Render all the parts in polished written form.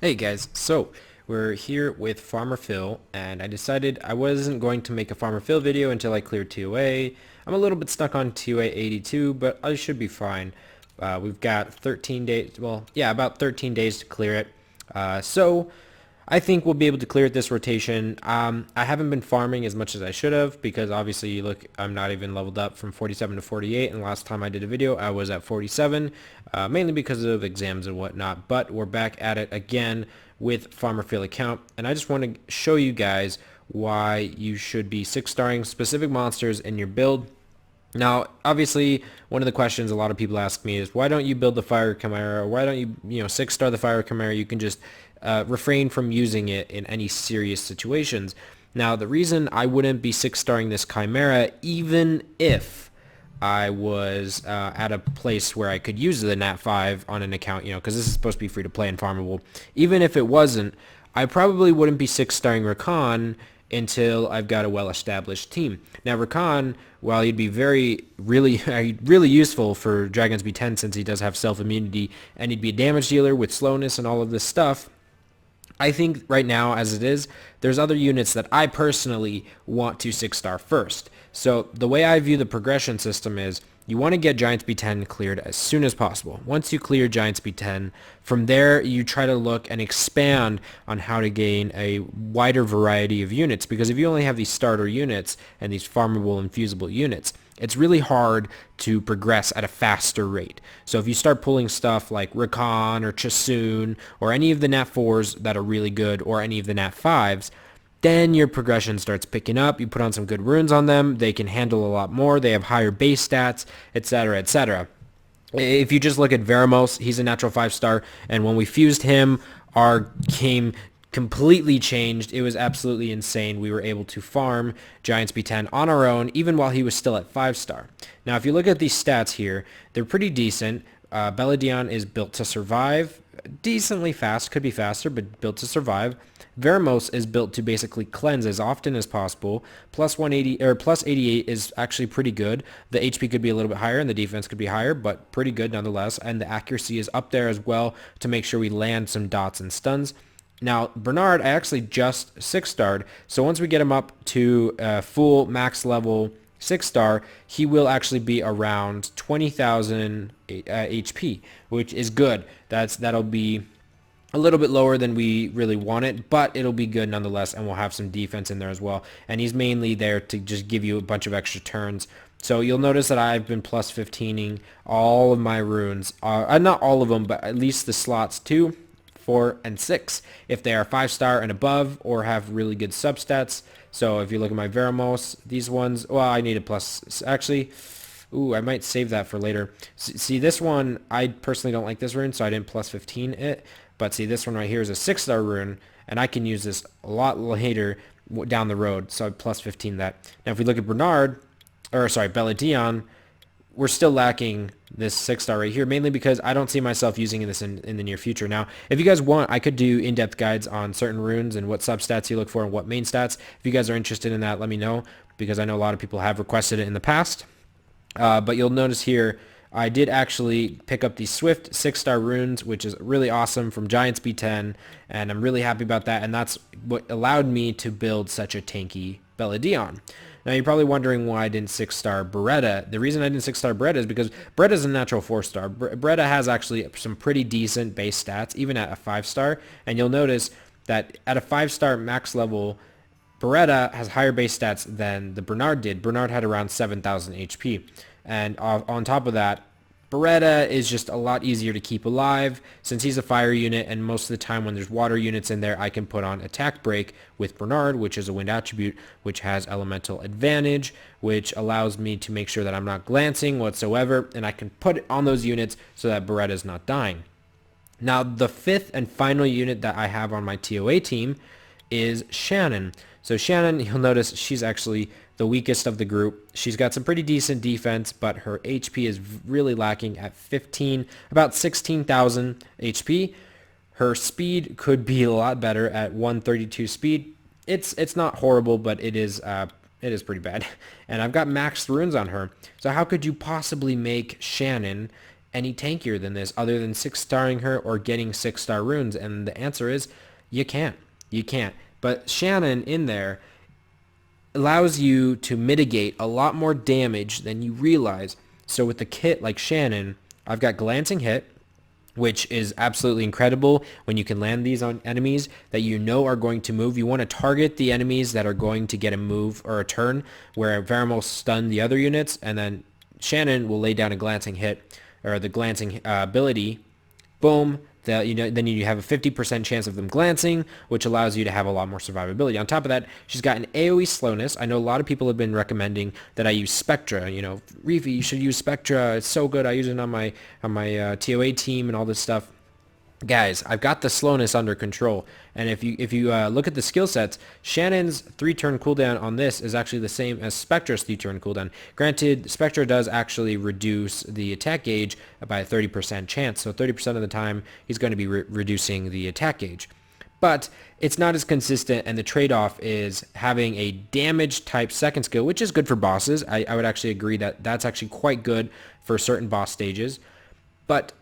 Hey guys, so we're here with FarmerPhil, and I decided I wasn't going to make a FarmerPhil video until I cleared ToA. I'm a little bit stuck on ToA 82, but I should be fine. We've got 13 days, well, yeah, about 13 days to clear it. So I think we'll be able to clear it this rotation. I haven't been farming as much as I should have because obviously you look, I'm not even leveled up from 47 to 48, and last time I did a video I was at 47, mainly because of exams and whatnot. But we're back at it again with FarmerPhil account, and I just want to show you guys why you should be 6-starring specific monsters in your build. Now, obviously, one of the questions a lot of people ask me is, why don't you build the Fire Chimera, or why don't you 6-star the Fire Chimera? You can just refrain from using it in any serious situations. Now, the reason I wouldn't be 6-starring this Chimera, even if I was at a place where I could use the Nat 5 on an account, because this is supposed to be free to play and farmable. Even if it wasn't, I probably wouldn't be 6-starring Rakan until I've got a well-established team. Now, Rakan, while he'd be really useful for Dragons B10 since he does have self-immunity, and he'd be a damage dealer with slowness and all of this stuff, I think right now, as it is, there's other units that I personally want to 6-star first. So the way I view the progression system is you want to get Giants B10 cleared as soon as possible. Once you clear Giants B10, from there you try to look and expand on how to gain a wider variety of units, because if you only have these starter units and these farmable and fusible units, it's really hard to progress at a faster rate. So if you start pulling stuff like Rakan or Chasun or any of the Nat 4s that are really good, or any of the Nat 5s, then your progression starts picking up. You put on some good runes on them. They can handle a lot more. They have higher base stats, etc., etc. If you just look at Veramos, he's a natural 5-star, and when we fused him, our game completely changed. It was absolutely insane. We were able to farm Giants B10 on our own, even while he was still at 5-star. Now, if you look at these stats here, they're pretty decent. Beladion is built to survive, decently fast, could be faster, but built to survive. Veramos is built to basically cleanse as often as possible. Plus 180 or plus 88 is actually pretty good. The HP could be a little bit higher and the defense could be higher, but pretty good nonetheless. And the accuracy is up there as well to make sure we land some dots and stuns. Now, Bernard, I actually just 6-starred, so once we get him up to full max level 6-star, he will actually be around 20,000 HP, which is good. That'll be a little bit lower than we really want it, but it'll be good nonetheless, and we'll have some defense in there as well. And he's mainly there to just give you a bunch of extra turns. So you'll notice that I've been plus 15ing all of my runes. Not all of them, but at least the slots 2, 4, and 6 if they are 5-star and above or have really good substats. So if you look at my Veramos, these ones, well, I need a plus, actually, ooh, I might save that for later. See, this one, I personally don't like this rune, so I didn't plus 15 it. But see, this one right here is a 6-star rune, and I can use this a lot later down the road, so I plus 15 that. Now, if we look at Beladion, we're still lacking this 6-star right here, mainly because I don't see myself using this in the near future. Now, if you guys want, I could do in-depth guides on certain runes and what substats you look for and what main stats. If you guys are interested in that, let me know, because I know a lot of people have requested it in the past. But you'll notice here, I did actually pick up these Swift 6-star runes, which is really awesome, from Giants B10, and I'm really happy about that, and that's what allowed me to build such a tanky Beladion. Now, you're probably wondering why I didn't 6-star Beretta. The reason I didn't 6-star Beretta is because Beretta's a natural 4-star. Beretta has actually some pretty decent base stats, even at a 5-star, and you'll notice that at a 5-star max level, Beretta has higher base stats than the Bernard did. Bernard had around 7,000 HP. And on top of that, Beretta is just a lot easier to keep alive since he's a fire unit, and most of the time when there's water units in there, I can put on attack break with Bernard, which is a wind attribute, which has elemental advantage, which allows me to make sure that I'm not glancing whatsoever, and I can put it on those units so that Beretta is not dying. Now, the fifth and final unit that I have on my ToA team is Shannon. So Shannon, you'll notice she's actually the weakest of the group. She's got some pretty decent defense, but her HP is really lacking at about 16,000 HP. Her speed could be a lot better at 132 speed. It's not horrible, but it is pretty bad. And I've got maxed runes on her. So how could you possibly make Shannon any tankier than this other than 6-starring her or getting 6-star runes? And the answer is you can't. You can't. But Shannon in there allows you to mitigate a lot more damage than you realize. So with the kit like Shannon, I've got Glancing Hit, which is absolutely incredible when you can land these on enemies that you know are going to move. You want to target the enemies that are going to get a move or a turn, where Varimo will stun the other units, and then Shannon will lay down a Glancing Hit, or the Glancing ability. Boom. Then you have a 50% chance of them glancing, which allows you to have a lot more survivability. On top of that, she's got an AoE slowness. I know a lot of people have been recommending that I use Spectra. Reafi, you should use Spectra. It's so good. I use it on my ToA team and all this stuff. Guys, I've got the slowness under control, and if you look at the skill sets, Shannon's 3-turn cooldown on this is actually the same as Spectra's 3-turn cooldown. Granted, Spectra does actually reduce the attack gauge by a 30% chance, so 30% of the time he's going to be reducing the attack gauge. But it's not as consistent, and the trade-off is having a damage type second skill, which is good for bosses. I would actually agree that that's actually quite good for certain boss stages, but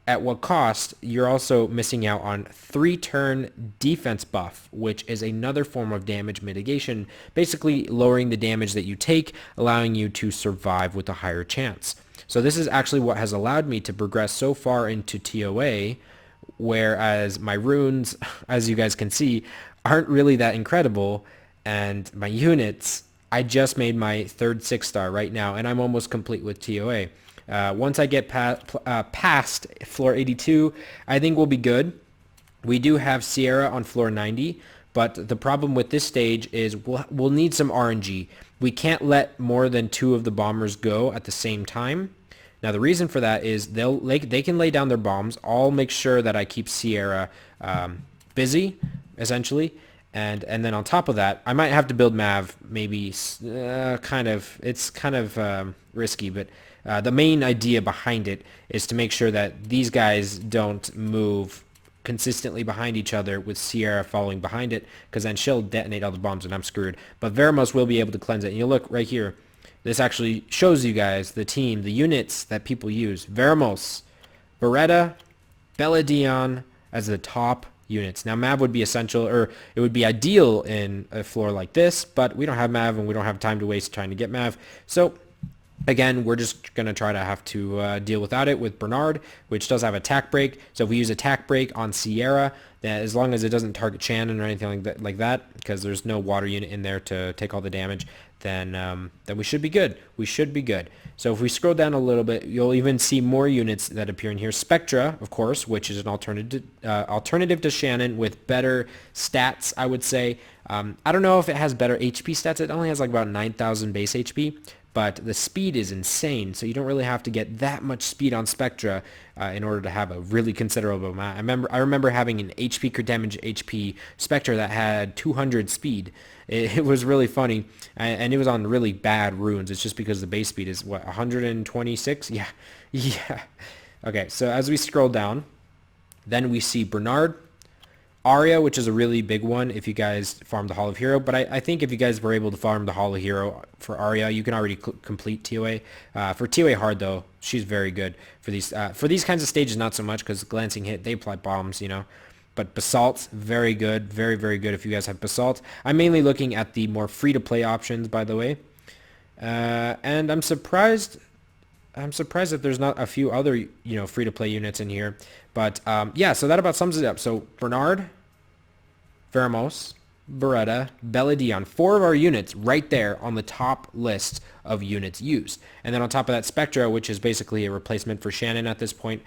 at what cost? You're also missing out on 3-turn defense buff, which is another form of damage mitigation, basically lowering the damage that you take, allowing you to survive with a higher chance. So this is actually what has allowed me to progress so far into ToA, whereas my runes, as you guys can see, aren't really that incredible, and my units, I just made my 3rd 6-star right now, and I'm almost complete with ToA. Once I get past floor 82, I think we'll be good. We do have Sierra on floor 90, but the problem with this stage is we'll need some RNG. We can't let more than 2 of the bombers go at the same time. Now the reason for that is they can lay down their bombs. I'll make sure that I keep Sierra busy, essentially. And then on top of that, I might have to build Mav, maybe it's kind of risky, but the main idea behind it is to make sure that these guys don't move consistently behind each other with Sierra following behind it, because then she'll detonate all the bombs and I'm screwed. But Varamos will be able to cleanse it. And you look right here, this actually shows you guys the team, the units that people use. Varamos, Beretta, Belladon as the top units. Now Mav would be essential, or it would be ideal in a floor like this, but we don't have Mav and we don't have time to waste trying to get Mav. So again, we're just going to try to have to deal without it with Bernard, which does have attack break. So if we use attack break on Sierra, that as long as it doesn't target Shannon or anything like that, because there's no water unit in there to take all the damage, then we should be good. We should be good. So if we scroll down a little bit, you'll even see more units that appear in here. Spectra, of course, which is an alternative to Shannon with better stats, I would say. I don't know if it has better HP stats. It only has like about 9,000 base HP. But the speed is insane, so you don't really have to get that much speed on Spectra in order to have a really considerable amount. I remember having an HP crit damage HP Spectra that had 200 speed. It was really funny, and it was on really bad runes. It's just because the base speed is, what, 126? Yeah. Okay, so as we scroll down, then we see Bernard, Arya, which is a really big one if you guys farm the Hall of Hero, but I think if you guys were able to farm the Hall of Hero for Arya, you can already complete ToA. For ToA hard though, she's very good for these kinds of stages, not so much, because Glancing Hit, they apply bombs, But Basalt, very good, very, very good if you guys have Basalt. I'm mainly looking at the more free-to-play options, by the way, and I'm surprised that there's not a few other, free-to-play units in here. But, yeah, so that about sums it up. So, Bernard, Varamos, Beretta, Belladon, 4 of our units right there on the top list of units used. And then on top of that, Spectra, which is basically a replacement for Shannon at this point.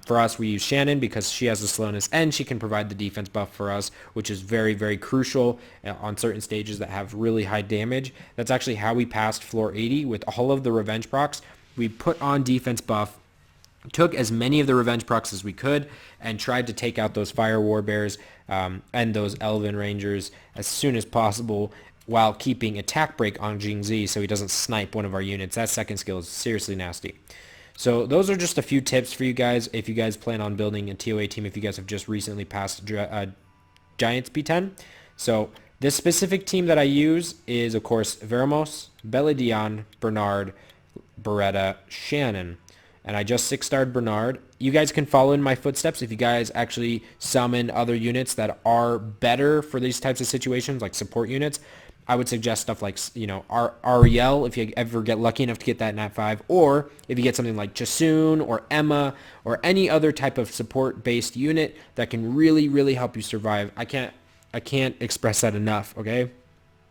For us, we use Shannon because she has the slowness and she can provide the defense buff for us, which is very, very crucial on certain stages that have really high damage. That's actually how we passed floor 80 with all of the revenge procs. We put on defense buff, took as many of the revenge procs as we could, and tried to take out those fire warbears and those elven rangers as soon as possible, while keeping attack break on Jingzi so he doesn't snipe one of our units. That second skill is seriously nasty. So those are just a few tips for you guys if you guys plan on building a ToA team, if you guys have just recently passed Giants B10. So this specific team that I use is, of course, Varamos, Belladon, Bernard, Beretta, Shannon. and I just 6-starred Bernard. You guys can follow in my footsteps if you guys actually summon other units that are better for these types of situations, like support units. I would suggest stuff like, Ariel, if you ever get lucky enough to get that Nat 5, or if you get something like Jasoon or Emma or any other type of support-based unit that can really, really help you survive. I can't express that enough, okay?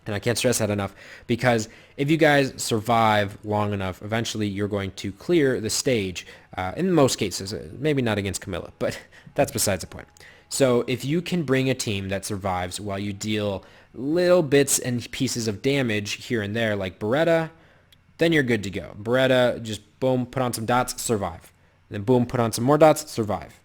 And I can't stress that enough, because if you guys survive long enough, eventually you're going to clear the stage. In most cases, maybe not against Camilla, but that's besides the point. So if you can bring a team that survives while you deal little bits and pieces of damage here and there, like Beretta, then you're good to go. Beretta, just boom, put on some dots, survive. Then boom, put on some more dots, survive.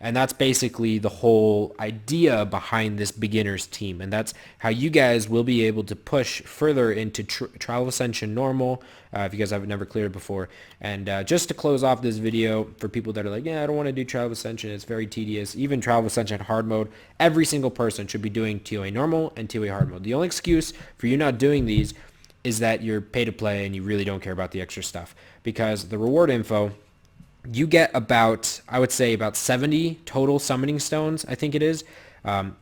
And that's basically the whole idea behind this beginner's team. And that's how you guys will be able to push further into Trial of Ascension normal, if you guys have never cleared before. And just to close off this video, for people that are like, yeah, I don't want to do Trial of Ascension, it's very tedious. Even Trial of Ascension hard mode, every single person should be doing ToA normal and ToA hard mode. The only excuse for you not doing these is that you're pay to play and you really don't care about the extra stuff. Because the reward info, you get about, I would say, about 70 total summoning stones, I think it is.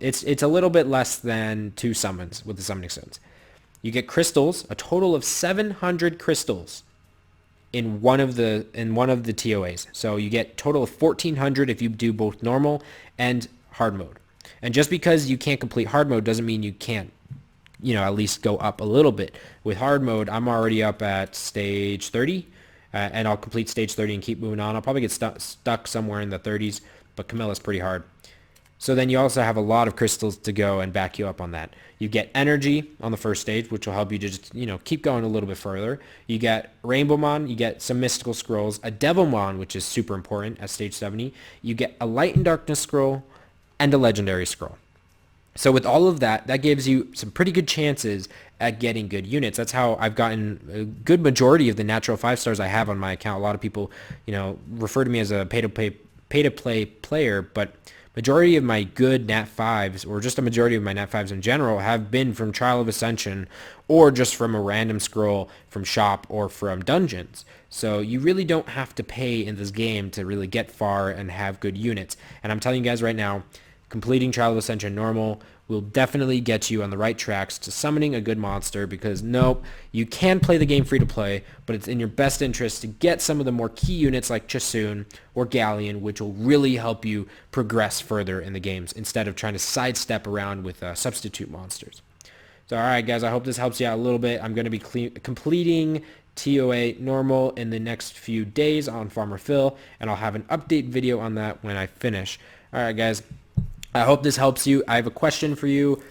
It's a little bit less than 2 summons with the summoning stones. You get crystals, a total of 700 crystals in one of the TOAs. So you get total of 1,400 if you do both normal and hard mode. And just because you can't complete hard mode doesn't mean you can't, at least go up a little bit. With hard mode, I'm already up at stage 30. And I'll complete stage 30 and keep moving on. I'll probably get stuck somewhere in the 30s, but Camilla's pretty hard. So then you also have a lot of crystals to go and back you up on that. You get energy on the first stage, which will help you to just, keep going a little bit further. You get Rainbowmon, you get some mystical scrolls, a Devilmon, which is super important at stage 70. You get a Light and Darkness scroll and a legendary scroll. So with all of that, that gives you some pretty good chances at getting good units. That's how I've gotten a good majority of the natural 5 stars I have on my account. A lot of people, refer to me as a pay-to-play player, but majority of my good Nat 5s, or just a majority of my Nat 5s in general, have been from Trial of Ascension, or just from a random scroll from shop or from dungeons. So you really don't have to pay in this game to really get far and have good units. And I'm telling you guys right now, completing Trial of Ascension normal will definitely get you on the right tracks to summoning a good monster, because nope, you can play the game free to play, but it's in your best interest to get some of the more key units like Jasoon or Galleon, which will really help you progress further in the games instead of trying to sidestep around with substitute monsters. So alright guys, I hope this helps you out a little bit. I'm going to be completing ToA normal in the next few days on FarmerPhil, and I'll have an update video on that when I finish. Alright guys, I hope this helps you. I have a question for you.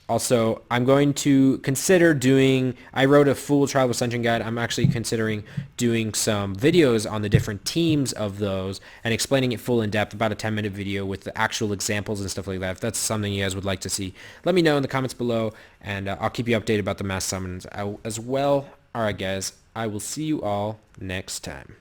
Also, I'm going to consider I wrote a full Trial of Ascension guide. I'm actually considering doing some videos on the different teams of those and explaining it full in depth, about a 10-minute video with the actual examples and stuff like that. If that's something you guys would like to see, let me know in the comments below, and I'll keep you updated about the mass summons as well. Alright guys, I will see you all next time.